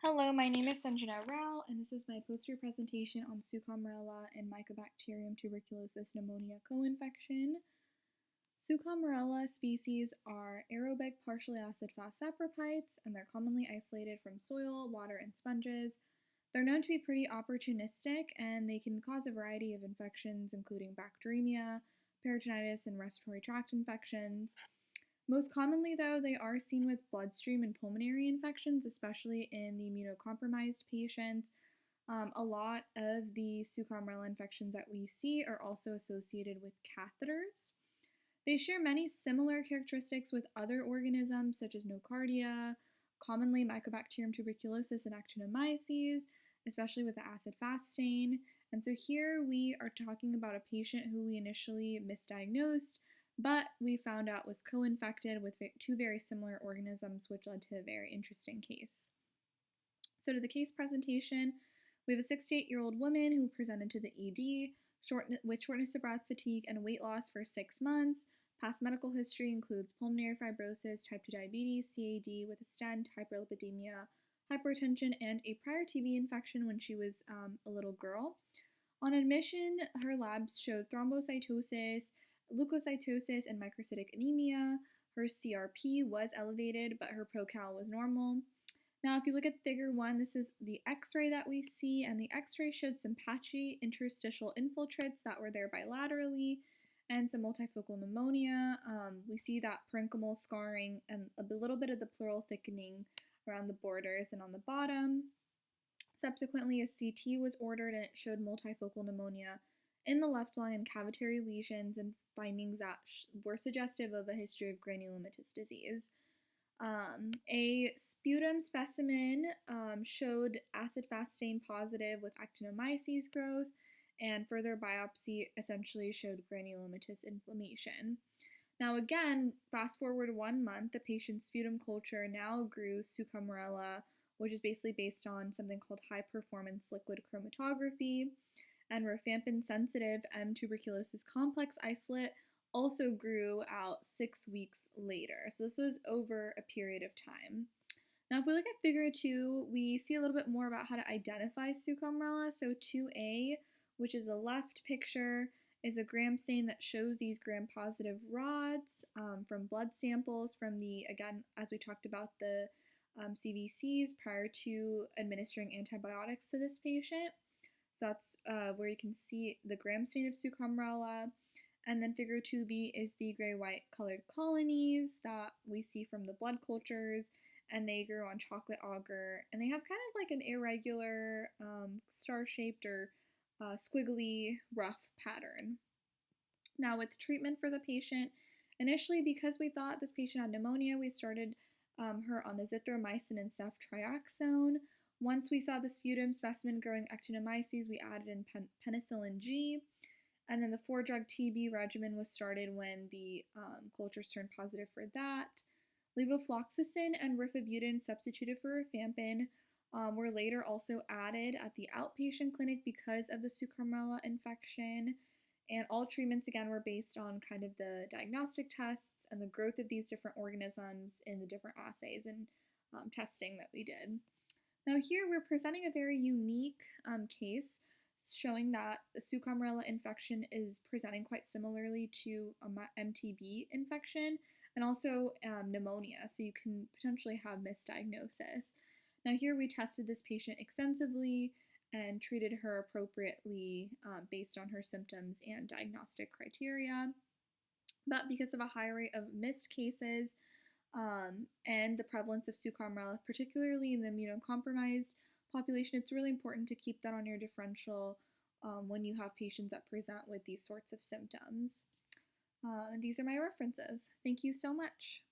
Hello, my name is Sanjana Rao, and this is my poster presentation on Tsukamurella and Mycobacterium tuberculosis pneumonia co-infection. Tsukamurella species are aerobic partially acid-fast saprophytes, and they're commonly isolated from soil, water, and sponges. They're known to be pretty opportunistic, and they can cause a variety of infections, including bacteremia, peritonitis, and respiratory tract infections. Most commonly, though, they are seen with bloodstream and pulmonary infections, especially in the immunocompromised patients. A lot of the Tsukamurella infections that we see are also associated with catheters. They share many similar characteristics with other organisms, such as nocardia, commonly Mycobacterium tuberculosis and actinomyces, especially with the acid-fast stain. And so here we are talking about a patient who we initially misdiagnosed, but we found out was co-infected with two very similar organisms, which led to a very interesting case. So to the case presentation, we have a 68-year-old woman who presented to the ED with shortness of breath, fatigue, and weight loss for 6 months. Past medical history includes pulmonary fibrosis, type 2 diabetes, CAD with a stent, hyperlipidemia, hypertension, and a prior TB infection when she was a little girl. On admission, her labs showed thrombocytosis, leukocytosis, and microcytic anemia. Her CRP was elevated, but her procal was normal. Now, if you look at figure 1, this is the x-ray that we see, and the x-ray showed some patchy interstitial infiltrates that were there bilaterally and some multifocal pneumonia. We see that parenchymal scarring and a little bit of the pleural thickening around the borders and on the bottom. Subsequently, a CT was ordered and it showed multifocal pneumonia in the left lung and cavitary lesions and findings that were suggestive of a history of granulomatous disease. A sputum specimen showed acid-fast stain positive with actinomyces growth, and further biopsy essentially showed granulomatous inflammation. Now again, fast forward 1 month, the patient's sputum culture now grew Tsukamurella, which is basically based on something called high-performance liquid chromatography, and rifampin-sensitive M. tuberculosis complex isolate also grew out 6 weeks later. So this was over a period of time. Now, if we look at figure 2, we see a little bit more about how to identify Tsukamurella. So 2A, which is the left picture, is a gram stain that shows these gram-positive rods from blood samples from the, again, as we talked about, the CVCs prior to administering antibiotics to this patient. So that's where you can see the gram stain of Tsukamurella. And then figure 2B is the gray-white colored colonies that we see from the blood cultures, and they grew on chocolate agar, and they have kind of like an irregular star-shaped or squiggly rough pattern. Now with treatment for the patient, initially because we thought this patient had pneumonia, we started her on azithromycin and ceftriaxone. Once we saw the sputum specimen growing actinomyces, we added in penicillin G. And then the 4-drug TB regimen was started when the cultures turned positive for that. Levofloxacin and rifabutin substituted for rifampin were later also added at the outpatient clinic because of the Tsukamurella infection. And all treatments, again, were based on kind of the diagnostic tests and the growth of these different organisms in the different assays and testing that we did. Now here we're presenting a very unique case showing that the Tsukamurella infection is presenting quite similarly to a MTB infection and also pneumonia, so you can potentially have misdiagnosis. Now here we tested this patient extensively and treated her appropriately based on her symptoms and diagnostic criteria. But because of a high rate of missed cases and the prevalence of Tsukamurella, particularly in the immunocompromised population, it's really important to keep that on your differential when you have patients that present with these sorts of symptoms. These are my references. Thank you so much.